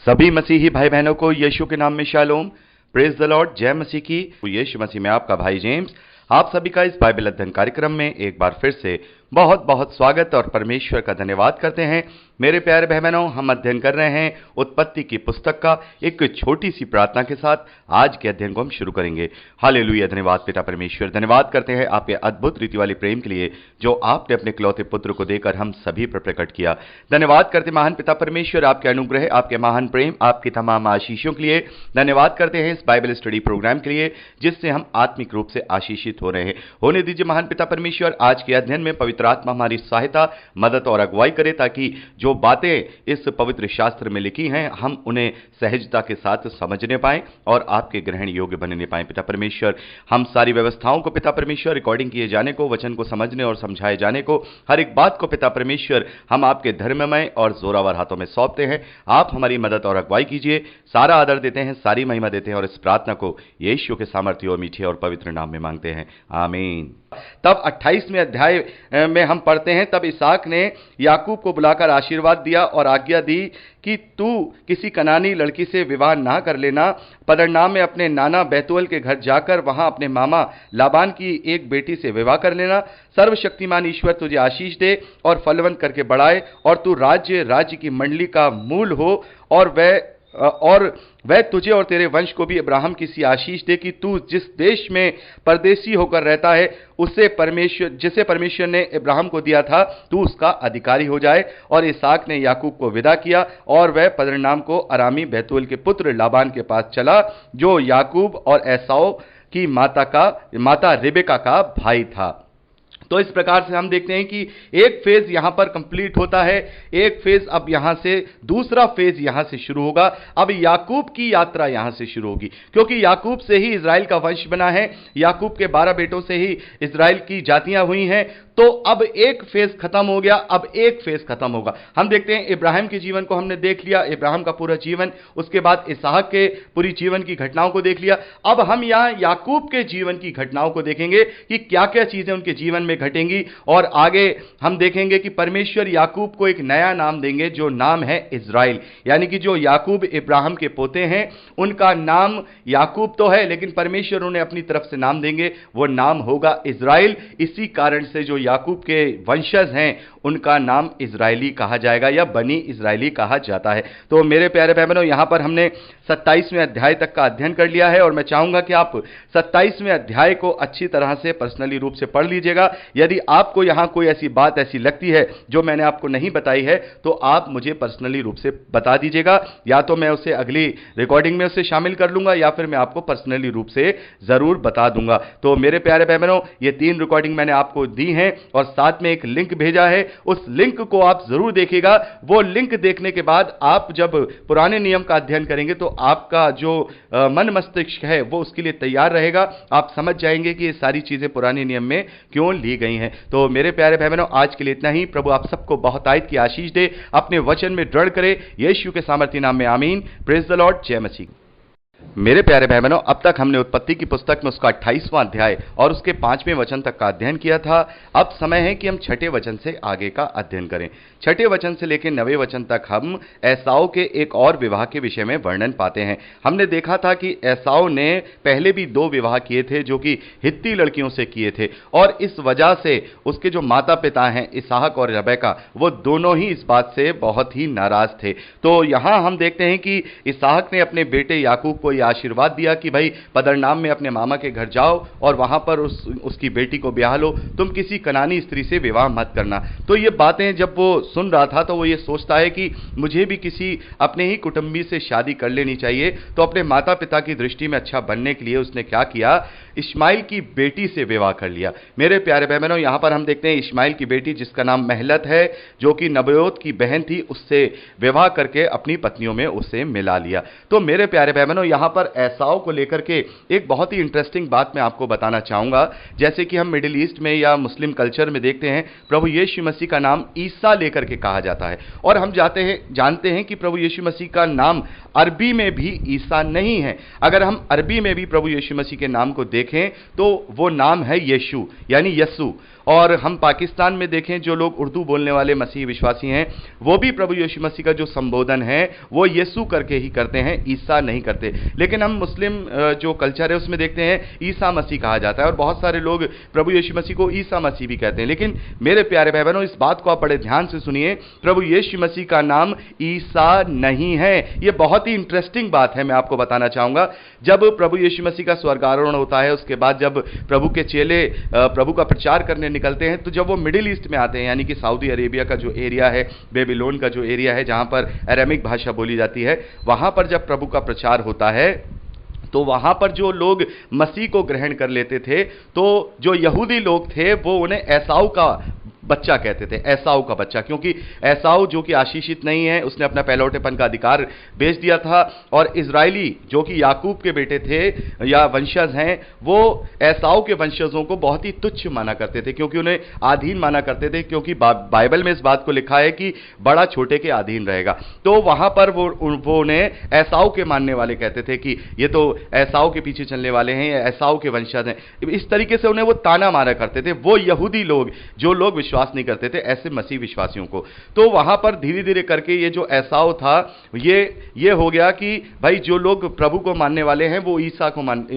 सभी मसीही भाई बहनों को यीशु के नाम में शालोम। Praise the Lord. जय मसीह की। यीशु मसीह में आपका भाई जेम्स आप सभी का इस बाइबल अध्ययन कार्यक्रम में एक बार फिर से बहुत बहुत स्वागत और परमेश्वर का धन्यवाद करते हैं। मेरे प्यारे बहनों, हम अध्ययन कर रहे हैं उत्पत्ति की पुस्तक का। एक छोटी सी प्रार्थना के साथ आज के अध्ययन को हम शुरू करेंगे। हालेलुया। धन्यवाद पिता परमेश्वर, धन्यवाद करते हैं आपके अद्भुत रीति वाले प्रेम के लिए जो आपने अपने इकलौते पुत्र को देकर हम सभी पर प्रकट किया। धन्यवाद करते महान पिता परमेश्वर आपके अनुग्रह, आपके महान प्रेम, आपकी तमाम आशीषों के लिए। धन्यवाद करते हैं इस बाइबल स्टडी प्रोग्राम के लिए जिससे हम आत्मिक रूप से आशीषित हो रहे हैं। होने दीजिए महान पिता परमेश्वर आज के अध्ययन में पवित्र आत्मा हमारी सहायता, मदद और अगुवाई करे ताकि जो बातें इस पवित्र शास्त्र में लिखी हैं हम उन्हें सहजता के साथ समझने पाएं और आपके ग्रहण योग्य बनने पाएं। पिता परमेश्वर, हम सारी व्यवस्थाओं को पिता परमेश्वर रिकॉर्डिंग किए जाने को, वचन को समझने और समझाए जाने को, हर एक बात को पिता परमेश्वर हम आपके धर्ममय और जोरावर हाथों में सौंपते हैं। आप हमारी मदद और अगुवाई कीजिए। सारा आदर देते हैं, सारी महिमा देते हैं और इस प्रार्थना को यीशु के सामर्थ्य और मीठे और पवित्र नाम में मांगते हैं, आमीन। तब 28वें अध्याय में हम पढ़ते हैं, तब इसहाक ने याकूब को बुलाकर आशीर्वाद दिया और आज्ञा दी कि तू किसी कनानी लड़की से विवाह ना कर लेना। पद्दनराम में अपने नाना बैतूएल के घर जाकर वहां अपने मामा लाबान की एक बेटी से विवाह कर लेना। सर्वशक्तिमान ईश्वर तुझे आशीष दे और फलवंत करके बढ़ाए और तू राज्य की मंडली का मूल हो और वह तुझे और तेरे वंश को भी अब्राहम की सी आशीष दे कि तू जिस देश में परदेसी होकर रहता है जिसे परमेश्वर ने अब्राहम को दिया था तू उसका अधिकारी हो जाए। और इसहाक ने याकूब को विदा किया और वह पद्दनराम को अरामी बैतूएल के पुत्र लाबान के पास चला जो याकूब और एसाव की माता रिबेका का भाई था। तो इस प्रकार से हम देखते हैं कि एक फेज यहां पर कंप्लीट होता है, एक फेज अब यहां से दूसरा फेज यहां से शुरू होगा। अब याकूब की यात्रा यहां से शुरू होगी क्योंकि याकूब से ही इजराइल का वंश बना है। याकूब के 12 बेटों से ही इजराइल की जातियां हुई हैं। तो अब एक फेज खत्म हो गया, अब एक फेज खत्म होगा। हम देखते हैं इब्राहिम के जीवन को हमने देख लिया, इब्राहिम का पूरा जीवन, उसके बाद इसहाक के पूरी जीवन की घटनाओं को देख लिया। अब हम यहां याकूब के जीवन की घटनाओं को देखेंगे कि क्या क्या चीजें उनके जीवन में घटेंगी और आगे हम देखेंगे कि परमेश्वर याकूब को एक नया नाम देंगे जो नाम है इजराइल। यानी कि जो याकूब इब्राहिम के पोते हैं उनका नाम याकूब तो है लेकिन परमेश्वर उन्हें अपनी तरफ से नाम देंगे, वो नाम होगा इजराइल। इसी कारण से जो याकूब के वंशज हैं उनका नाम इजरायली कहा जाएगा या बनी इजरायली कहा जाता है। तो मेरे प्यारे भाई बहनों, यहां पर हमने 27वें अध्याय तक का अध्ययन कर लिया है और मैं चाहूंगा कि आप 27वें अध्याय को अच्छी तरह से पर्सनली रूप से पढ़ लीजिएगा। यदि आपको यहां कोई ऐसी बात ऐसी लगती है जो मैंने आपको नहीं बताई है तो आप मुझे पर्सनली रूप से बता दीजिएगा, या तो मैं उसे अगली रिकॉर्डिंग में उसे शामिल कर लूंगा या फिर मैं आपको पर्सनली रूप से जरूर बता दूंगा। तो मेरे प्यारे भाई बहनों, ये 3 रिकॉर्डिंग मैंने आपको दी हैं और साथ में एक लिंक भेजा है, उस लिंक को आप जरूर देखिएगा। वो लिंक देखने के बाद आप जब पुराने नियम का अध्ययन करेंगे तो आपका जो मन मस्तिष्क है वो उसके लिए तैयार रहेगा। आप समझ जाएंगे कि ये सारी चीजें पुराने नियम में क्यों ली गई हैं। तो मेरे प्यारे भाई बहनों, आज के लिए इतना ही। प्रभु आप सबको बहुत आयत की आशीष दे, अपने वचन में दृढ़ करे, यीशु के सामर्थ्य नाम में आमीन। Praise the Lord. जय मसीह। मेरे प्यारे भाई बहनों, अब तक हमने उत्पत्ति की पुस्तक में उसका 28वां अध्याय और उसके 5वें वचन तक का अध्ययन किया था। अब समय है कि हम 6ठे वचन से आगे का अध्ययन करें। 6ठे वचन से लेकर 9वें वचन तक हम एसाव के एक और विवाह के विषय में वर्णन पाते हैं। हमने देखा था कि एसाव ने पहले भी 2 विवाह किए थे जो कि हित्ती लड़कियों से किए थे और इस वजह से उसके जो माता पिता हैं इसहाक और रिबेका, वो दोनों ही इस बात से बहुत ही नाराज थे। तो यहां हम देखते हैं कि इसहाक ने अपने बेटे याकूब को यह आशीर्वाद दिया कि भाई पद्दनराम में अपने मामा के घर जाओ और वहां पर उसकी बेटी को ब्याह लो, तुम किसी कनानी स्त्री से विवाह मत करना। तो ये बातें जब वो सुन रहा था तो वो ये सोचता है कि मुझे भी किसी अपने ही कुटुंबी से शादी कर लेनी चाहिए। तो अपने माता पिता की दृष्टि में अच्छा बनने के लिए उसने क्या किया, इश्माइल की बेटी से विवाह कर लिया। मेरे प्यारे भाई बहनों, यहां पर हम देखते हैं इश्माइल की बेटी जिसका नाम महलत है जो कि नबयोत की बहन थी, उससे विवाह करके अपनी पत्नियों में उसे मिला लिया। तो मेरे प्यारे भाई बहनों, यहां पर एसाव को लेकर के एक बहुत ही इंटरेस्टिंग बात मैं आपको बताना चाहूंगा। जैसे कि हम मिडिल ईस्ट में या मुस्लिम कल्चर में देखते हैं प्रभु यीशु मसीह का नाम ईसा लेकर के कहा जाता है और हम जानते हैं कि प्रभु यीशु मसीह का नाम अरबी में भी ईसा नहीं है। अगर हम अरबी में भी प्रभु यीशु मसीह के नाम को देखें तो वो नाम है यीशु यानी यसु। और हम पाकिस्तान में देखें, जो लोग उर्दू बोलने वाले मसीही विश्वासी हैं, वो भी प्रभु यीशु मसीह का जो संबोधन है वो यीशु करके ही करते हैं, ईसा नहीं करते। लेकिन हम मुस्लिम जो कल्चर है उसमें देखते हैं ईसा मसीह कहा जाता है, और बहुत सारे लोग प्रभु यीशु मसीह को ईसा मसीह भी कहते हैं। लेकिन मेरे प्यारे भाई बहनों, इस बात को आप बड़े ध्यान से सुनिए, प्रभु यीशु मसीह का नाम ईसा नहीं है। यह बहुत ही इंटरेस्टिंग बात है, मैं आपको बताना चाहूंगा। जब प्रभु यीशु मसीह का स्वर्गारोहण होता है, उसके बाद जब प्रभु के चेले प्रभु का प्रचार करने निकलते हैं, तो जब वो मिडिल ईस्ट में आते हैं, यानी कि सऊदी अरेबिया का जो एरिया है, बेबीलोन का जो एरिया है, जहां पर अरामिक भाषा बोली जाती है, वहां पर जब प्रभु का प्रचार होता है, तो वहां पर जो लोग मसीह को ग्रहण कर लेते थे, तो जो यहूदी लोग थे वो उन्हें एसाऊ का बच्चा कहते थे, एसाऊ का बच्चा, क्योंकि एसाऊ जो कि आशीषित नहीं है, उसने अपना पहलौठेपन का अधिकार बेच दिया था, और इजराइली जो कि याकूब के बेटे थे या वंशज हैं, वो एसाऊ के वंशजों को बहुत ही तुच्छ माना करते थे, क्योंकि उन्हें अधीन माना करते थे, क्योंकि बाइबल में इस बात को लिखा है कि बड़ा छोटे के अधीन रहेगा। तो वहां पर वो उन्हें एसाऊ के मानने वाले कहते थे कि ये तो एसाऊ के पीछे चलने वाले हैं, ये एसाऊ के वंशज हैं। इस तरीके से उन्हें वो ताना मारा करते थे, वो यहूदी लोग जो लोग विश्वास नहीं करते थे ऐसे मसीह विश्वासियों को। तो वहां पर धीरे धीरे करके ये जो एसाऊ था, ये हो गया कि भाई जो लोग प्रभु को मानने वाले हैं वो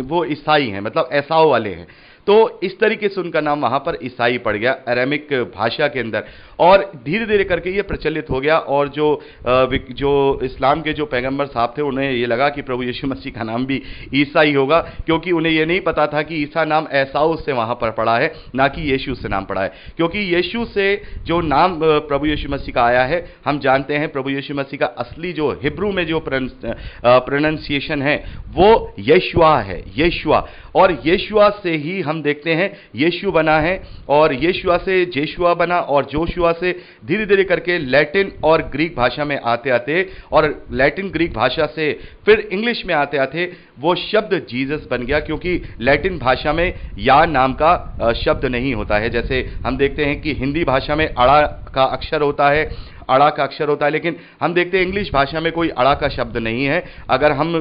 वो ईसाई हैं, मतलब एसाऊ वाले हैं। तो इस तरीके से उनका नाम वहां पर ईसाई पड़ गया अरामिक भाषा के अंदर, और धीरे धीरे करके ये प्रचलित हो गया। और जो इस्लाम के जो पैगंबर साहब थे, उन्हें ये लगा कि प्रभु यीशु मसीह का नाम भी ईसाई होगा, क्योंकि उन्हें ये नहीं पता था कि ईसा नाम एसाऊ से वहां पर पड़ा है, ना कि यीशु से नाम पड़ा है। क्योंकि यीशु से जो नाम प्रभु यीशु मसीह का आया है, हम जानते हैं प्रभु यीशु मसीह का असली जो हिब्रू में जो प्रोनाउंसिएशन है वो यशुआ है, यशुआ। और यशुआ से ही हम देखते हैं यीशु बना है, और यशुआ से जेशुआ बना, और जोशुआ से धीरे धीरे करके लैटिन और ग्रीक भाषा में आते आते, और लैटिन ग्रीक भाषा से फिर इंग्लिश में आते आते वो शब्द जीसस बन गया। क्योंकि लैटिन भाषा में या नाम का शब्द नहीं होता है, जैसे हम देखते हैं कि हिंदी भाषा में अड़ा का अक्षर होता है, अड़ा का अक्षर होता है, लेकिन हम देखते हैं इंग्लिश भाषा में कोई अड़ा का शब्द नहीं है। अगर हम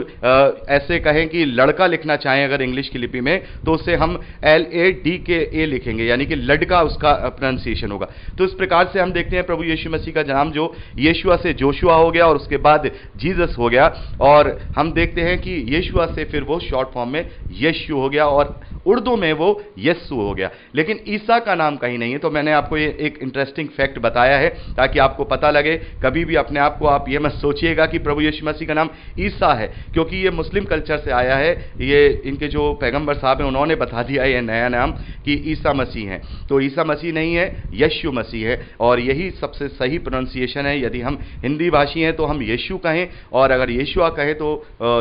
ऐसे कहें कि लड़का लिखना चाहें अगर इंग्लिश की लिपि में, तो उसे हम LADKA लिखेंगे, यानी कि लड़का उसका प्रोनाउंसिएशन होगा। तो इस प्रकार से हम देखते हैं प्रभु यीशु मसीह का नाम जो यीशुआ से जोशुआ हो गया, और उसके बाद जीसस हो गया, और हम देखते हैं कि यीशुआ से फिर वो शॉर्ट फॉर्म में यीशु हो गया, और उर्दू में वो यस्सु हो गया। लेकिन ईसा का नाम कहीं नहीं है। तो मैंने आपको ये एक इंटरेस्टिंग फैक्ट बताया है ताकि आपको पता लगे। कभी भी अपने आप को आप ये मत सोचिएगा कि प्रभु यीशु मसीह का नाम ईसा है, क्योंकि ये मुस्लिम कल्चर से आया है। ये इनके जो पैगंबर साहब हैं उन्होंने बता दिया ये नया नाम कि ईसा मसीह है। तो ईसा मसीह नहीं है, यीशु मसीह है, और यही सबसे सही प्रोनाउंसिएशन है। यदि हम हिंदी भाषी हैं तो हम यीशु कहें, और अगर यीशुआ कहें तो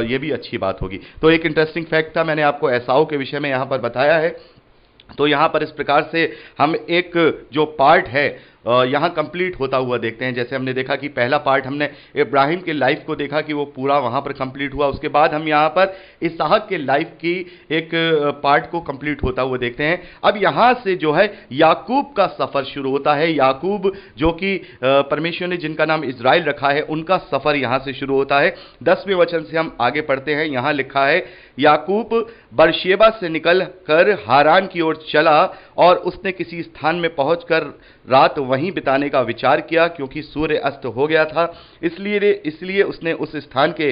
ये भी अच्छी बात होगी। तो एक इंटरेस्टिंग फैक्ट था, मैंने आपको एसाऊ के विषय में यहाँ पर बताया है। तो यहाँ पर इस प्रकार से हम एक जो पार्ट है यहाँ कंप्लीट होता हुआ देखते हैं। जैसे हमने देखा कि पहला पार्ट हमने इब्राहिम के लाइफ को देखा कि वो पूरा वहाँ पर कंप्लीट हुआ। उसके बाद हम यहाँ पर इसहाक के लाइफ की एक पार्ट को कंप्लीट होता हुआ देखते हैं। अब यहाँ से जो है याकूब का सफ़र शुरू होता है। याकूब जो कि परमेश्वर ने जिनका नाम इज़राइल रखा है, उनका सफ़र यहाँ से शुरू होता है। 10वें वचन से हम आगे पढ़ते हैं। यहाँ लिखा है, याकूब बरशेबा से निकल कर हारान की ओर चला, और उसने किसी स्थान में पहुंचकर रात वहीं बिताने का विचार किया, क्योंकि सूर्य अस्त हो गया था। इसलिए उसने उस स्थान के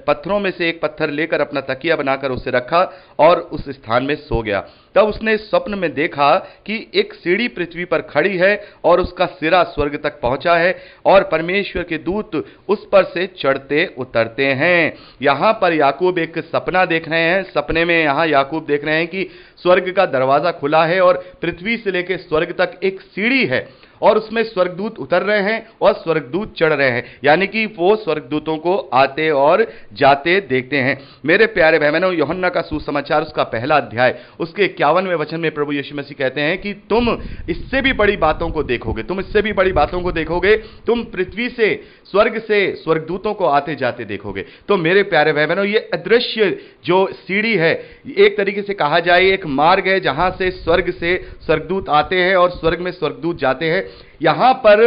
पत्थरों में से एक पत्थर लेकर अपना तकिया बनाकर उसे रखा और उस स्थान में सो गया। तब उसने स्वप्न में देखा कि एक सीढ़ी पृथ्वी पर खड़ी है और उसका सिरा स्वर्ग तक पहुंचा है, और परमेश्वर के दूत उस पर से चढ़ते उतरते हैं। यहाँ पर याकूब एक सपना देख रहे हैं। सपने में यहाँ याकूब देख रहे हैं कि स्वर्ग का दरवाजा खुला है और पृथ्वी से लेकर स्वर्ग तक एक सीढ़ी है, और उसमें स्वर्गदूत उतर रहे हैं और स्वर्गदूत चढ़ रहे हैं, यानी कि वो स्वर्गदूतों को आते और जाते देखते हैं। मेरे प्यारे भाई बहनों, यूहन्ना का सुसमाचार उसका पहला अध्याय उसके 51वें वचन में प्रभु यीशु मसीह कहते हैं कि तुम इससे भी बड़ी बातों को देखोगे, तुम इससे भी बड़ी बातों को देखोगे, तुम पृथ्वी से स्वर्गदूतों को आते जाते देखोगे। तो मेरे प्यारे भाई बहनों, ये अदृश्य जो सीढ़ी है, एक तरीके से कहा जाए एक मार्ग है जहां से स्वर्गदूत आते हैं और स्वर्ग में स्वर्गदूत जाते हैं। यहां पर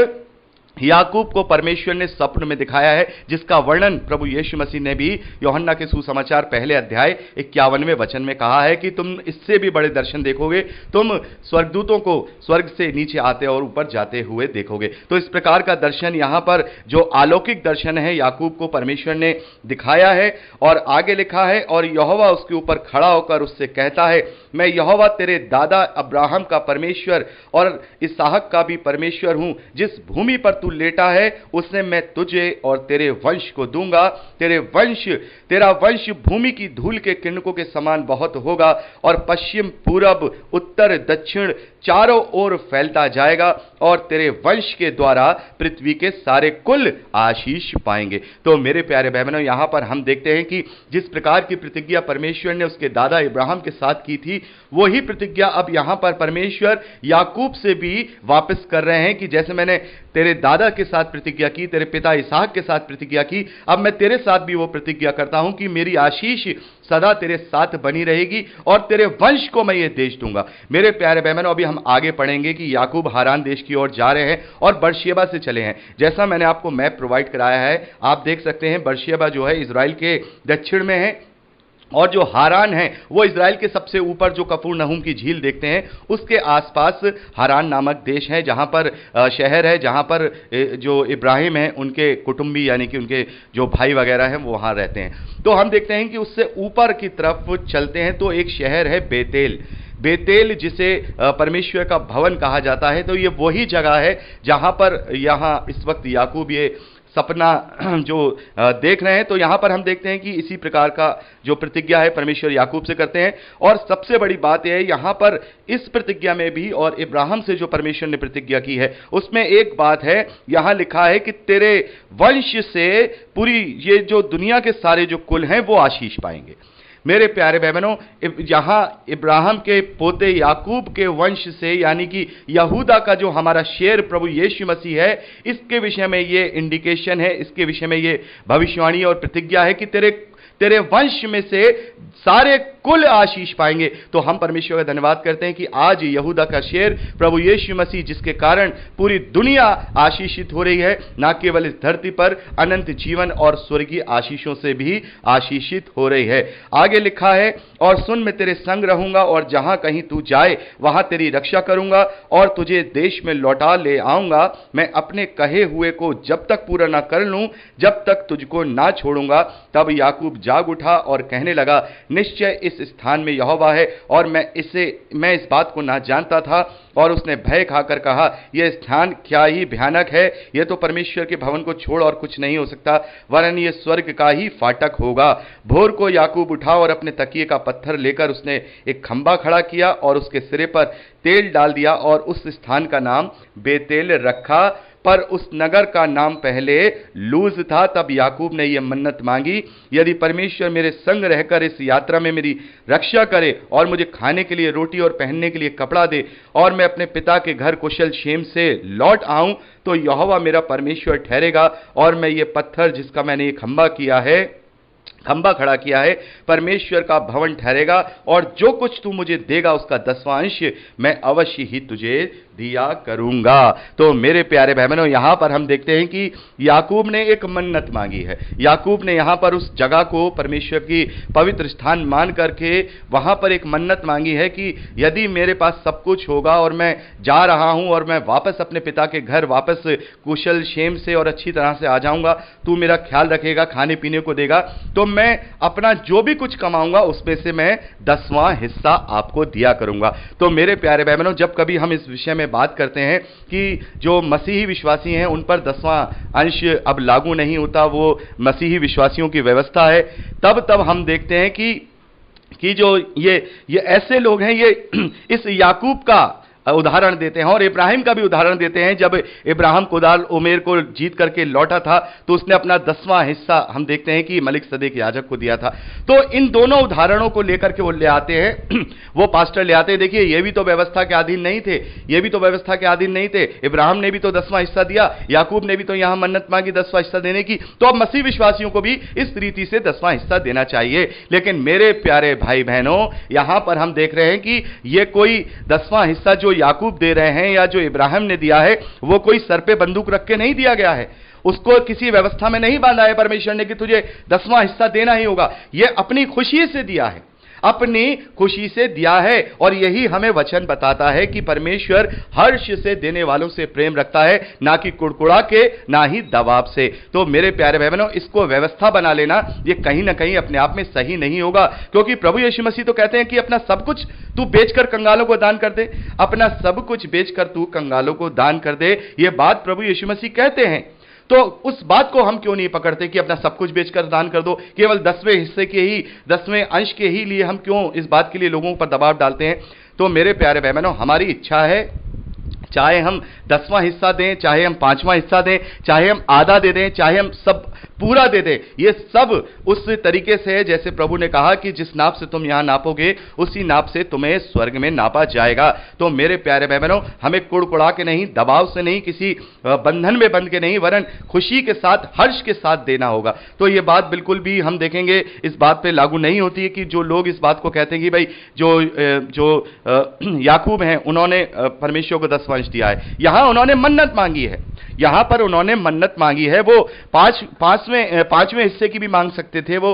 याकूब को परमेश्वर ने स्वप्न में दिखाया है, जिसका वर्णन प्रभु यीशु मसीह ने भी यूहन्ना के सुसमाचार पहले अध्याय 51वें वचन में कहा है कि तुम इससे भी बड़े दर्शन देखोगे, तुम स्वर्गदूतों को स्वर्ग से नीचे आते और ऊपर जाते हुए देखोगे। तो इस प्रकार का दर्शन यहां पर जो अलौकिक दर्शन है याकूब को परमेश्वर ने दिखाया है। और आगे लिखा है, और यहोवा उसके ऊपर खड़ा होकर उससे कहता है, मैं यहोवा तेरे दादा अब्राहम का परमेश्वर और इसहाक का भी परमेश्वर हूं। जिस भूमि पर तू लेटा है उसने मैं तुझे और तेरे वंश को दूंगा। तेरा वंश भूमि की धूल के किरणों के समान बहुत होगा और पश्चिम पूरब उत्तर दक्षिण चारों ओर फैलता जाएगा और तेरे वंश के द्वारा पृथ्वी के सारे कुल आशीष पाएंगे। तो मेरे प्यारे बहनों, यहां पर हम देखते हैं कि जिस प्रकार की प्रतिज्ञा परमेश्वर ने उसके दादा इब्राहिम के साथ की थी, वही प्रतिज्ञा अब यहां पर परमेश्वर याकूब से भी वापस कर रहे हैं कि जैसे मैंने तेरे दादा के साथ प्रतिज्ञा की, तेरे पिता इसहाक के साथ प्रतिज्ञा की, अब मैं तेरे साथ भी वो प्रतिज्ञा करता हूं कि मेरी आशीष सदा तेरे साथ बनी रहेगी और तेरे वंश को मैं ये देश दूंगा। मेरे प्यारे बहनों, अभी हम आगे पढ़ेंगे कि याकूब हारान देश की ओर जा रहे हैं और बर्शेबा से चले हैं। जैसा मैंने आपको मैप प्रोवाइड कराया है, आप देख सकते हैं बर्शेबा जो है इजराइल के दक्षिण में है और जो हारान है वो इजराइल के सबसे ऊपर जो कफरनहूम की झील देखते हैं उसके आसपास हारान नामक देश है, जहां पर शहर है, जहां पर जो इब्राहिम है उनके कुटुंबी यानी कि उनके जो भाई वगैरह हैं वो वहां रहते हैं। तो हम देखते हैं कि उससे ऊपर की तरफ चलते हैं तो एक शहर है बेतेल, जिसे परमेश्वर का भवन कहा जाता है। तो ये वही जगह है जहां पर यहां इस वक्त याकूब ये सपना जो देख रहे हैं। तो यहां पर हम देखते हैं कि इसी प्रकार का जो प्रतिज्ञा है परमेश्वर याकूब से करते हैं। और सबसे बड़ी बात यह है यहां पर इस प्रतिज्ञा में भी और इब्राहिम से जो परमेश्वर ने प्रतिज्ञा की है उसमें एक बात है, यहां लिखा है कि तेरे वंश से पूरी ये जो दुनिया के सारे जो कुल हैं वो आशीष पाएंगे। मेरे प्यारे बहनों, यहां इब्राहिम के पोते याकूब के वंश से यानी कि यहूदा का जो हमारा शेर प्रभु यीशु मसीह है, इसके विषय में ये इंडिकेशन है, इसके विषय में ये भविष्यवाणी और प्रतिज्ञा है कि तेरे वंश में से सारे कुल आशीष पाएंगे। तो हम परमेश्वर का धन्यवाद करते हैं कि आज यहूदा का शेर प्रभु यीशु मसीह, जिसके कारण पूरी दुनिया आशीषित हो रही है, ना केवल इस धरती पर अनंत जीवन और स्वर्गीय आशीषों से भी आशीषित हो रही है। आगे लिखा है, और सुन मैं तेरे संग रहूंगा और जहां कहीं तू जाए वहां तेरी रक्षा करूंगा और तुझे देश में लौटा ले आऊंगा। मैं अपने कहे हुए को जब तक पूरा ना कर लूं जब तक तुझको ना छोड़ूंगा। तब याकूब जाग उठा और कहने लगा, निश्चय इस स्थान में यहोवा है और मैं इस बात को ना जानता था। और उसने भय खाकर कहा, यह स्थान क्या ही भयानक है, यह तो परमेश्वर के भवन को छोड़ और कुछ नहीं हो सकता, वरन यह स्वर्ग का ही फाटक होगा। भोर को याकूब उठा और अपने तकिए का पत्थर लेकर उसने एक खंबा खड़ा किया और उसके सिरे पर तेल डाल दिया और उस स्थान का नाम बेतेल रखा, पर उस नगर का नाम पहले लूज था। तब याकूब ने यह मन्नत मांगी, यदि परमेश्वर मेरे संग रहकर इस यात्रा में मेरी रक्षा करे और मुझे खाने के लिए रोटी और पहनने के लिए कपड़ा दे और मैं अपने पिता के घर कुशल क्षेम से लौट आऊं, तो यहोवा मेरा परमेश्वर ठहरेगा और मैं ये पत्थर जिसका मैंने ये खंबा खड़ा किया है परमेश्वर का भवन ठहरेगा और जो कुछ तू मुझे देगा उसका 10वां अंश मैं अवश्य ही तुझे दिया करूंगा। तो मेरे प्यारे बहनों, यहां पर हम देखते हैं कि याकूब ने एक मन्नत मांगी है। याकूब ने यहां पर उस जगह को परमेश्वर की पवित्र स्थान मान करके वहां पर एक मन्नत मांगी है कि यदि मेरे पास सब कुछ होगा और मैं जा रहा हूं और मैं वापस अपने पिता के घर वापस कुशल क्षेम से और अच्छी तरह से आ जाऊंगा, तू मेरा ख्याल रखेगा, खाने पीने को देगा, तो मैं अपना जो भी कुछ कमाऊंगा उसमें से मैं 10वां हिस्सा आपको दिया करूंगा। तो मेरे प्यारे बहनों, जब कभी हम इस विषय में बात करते हैं कि जो मसीही विश्वासी हैं उन पर 10वां अंश अब लागू नहीं होता, वो मसीही विश्वासियों की व्यवस्था है, तब हम देखते हैं कि जो ये ऐसे लोग हैं, ये इस याकूब का उदाहरण देते हैं और इब्राहिम का भी उदाहरण देते हैं। जब इब्राहिम कुदाल उमेर को जीत करके लौटा था तो उसने अपना 10वां हिस्सा हम देखते हैं कि मलिक सदेक याजक को दिया था। तो इन दोनों उदाहरणों को लेकर के वो ले आते हैं, वो पास्टर ले आते हैं, देखिए ये भी तो व्यवस्था के अधीन नहीं थे, ये भी तो व्यवस्था के अधीन नहीं थे, इब्राहिम ने भी तो 10वां हिस्सा दिया, याकूब ने भी तो यहां मन्नत मांगी 10वां हिस्सा देने की, तो अब मसीह विश्वासियों को भी इस रीति से 10वां हिस्सा देना चाहिए। लेकिन मेरे प्यारे भाई बहनों, यहां पर हम देख रहे हैं कि ये कोई 10वां हिस्सा जो याकूब दे रहे हैं या जो इब्राहिम ने दिया है, वो कोई सर पे बंदूक रख के नहीं दिया गया है, उसको किसी व्यवस्था में नहीं बांधा है परमेश्वर ने कि तुझे 10वां हिस्सा देना ही होगा। यह अपनी खुशी से दिया है, अपनी खुशी से दिया है। और यही हमें वचन बताता है कि परमेश्वर हर्ष से देने वालों से प्रेम रखता है, ना कि कुड़कुड़ा के, ना ही दबाव से। तो मेरे प्यारे भाई बहनों, इसको व्यवस्था बना लेना ये कहीं ना कहीं अपने आप में सही नहीं होगा, क्योंकि प्रभु यीशु मसीह तो कहते हैं कि अपना सब कुछ तू बेचकर कंगालों को दान कर दे, अपना सब कुछ बेचकर तू कंगालों को दान कर दे। यह बात प्रभु यीशु मसीह कहते हैं। तो उस बात को हम क्यों नहीं पकड़ते कि अपना सब कुछ बेचकर दान कर दो, केवल 10वें हिस्से के ही, 10वें अंश के ही लिए हम क्यों इस बात के लिए लोगों पर दबाव डालते हैं। तो मेरे प्यारे भाई बहनों, हमारी इच्छा है, चाहे हम 10वां हिस्सा दें, चाहे हम 5वां हिस्सा दें, चाहे हम आधा दे दें, चाहे हम सब पूरा दे दें, ये सब उस तरीके से है जैसे प्रभु ने कहा कि जिस नाप से तुम यहां नापोगे उसी नाप से तुम्हें स्वर्ग में नापा जाएगा। तो मेरे प्यारे भाई बहनों, हमें कुड़कुड़ा के नहीं, दबाव से नहीं, किसी बंधन में बंध के नहीं, वरन खुशी के साथ, हर्ष के साथ देना होगा। तो ये बात बिल्कुल भी हम देखेंगे इस बात पे लागू नहीं होती है कि जो लोग इस बात को कहते हैं कि भाई जो याकूब हैं उन्होंने परमेश्वर को 10वां अंश दिया है। यहां उन्होंने मन्नत मांगी है, यहां पर उन्होंने मन्नत मांगी है। वो पांचवें हिस्से की भी मांग सकते थे, वो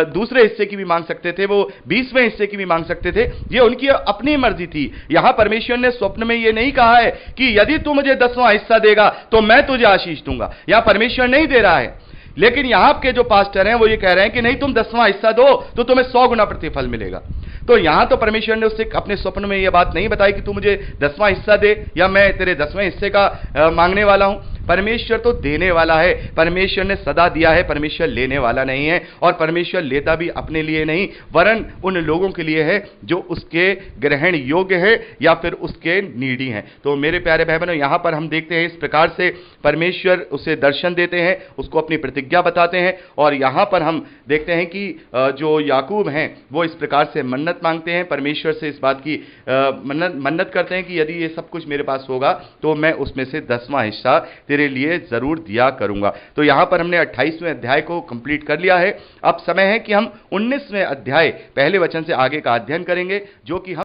दूसरे हिस्से की भी मांग सकते थे, वो 20वें हिस्से की भी मांग सकते थे। ये उनकी अपनी मर्जी थी। यहां परमेश्वर ने स्वप्न में ये नहीं कहा है कि यदि तू मुझे 10वां हिस्सा देगा तो मैं तुझे आशीष दूंगा, यहां परमेश्वर नहीं दे रहा है। लेकिन यहां के जो पास्टर हैं वो ये कह रहे हैं कि नहीं, तुम 10वां हिस्सा दो तो तुम्हें 100 गुना प्रतिफल मिलेगा। तो यहां तो परमेश्वर ने उससे अपने स्वप्न में यह बात नहीं बताई कि तू मुझे 10वां हिस्सा दे या मैं तेरे 10वें हिस्से का मांगने वाला हूं। परमेश्वर तो देने वाला है, परमेश्वर ने सदा दिया है, परमेश्वर लेने वाला नहीं है। और परमेश्वर लेता भी अपने लिए नहीं, वरन उन लोगों के लिए है जो उसके ग्रहण योग्य है या फिर उसके नीडी हैं। तो मेरे प्यारे भाई बहनों, यहां पर हम देखते हैं इस प्रकार से परमेश्वर उसे दर्शन देते हैं, उसको अपनी प्रतिज्ञा बताते हैं। और यहां पर हम देखते हैं कि जो याकूब हैं वो इस प्रकार से मन्नत मांगते हैं, परमेश्वर से इस बात की मन्नत करते हैं कि यदि ये सब कुछ मेरे पास होगा तो मैं उसमें से 10वां हिस्सा तेरे लिए जरूर दिया करूंगा। तो यहां पर हमने 28वें अध्याय को कंप्लीट कर लिया है। अब समय है कि हम 19वें अध्याय पहले वचन से आगे का अध्ययन करेंगे, जो कि हम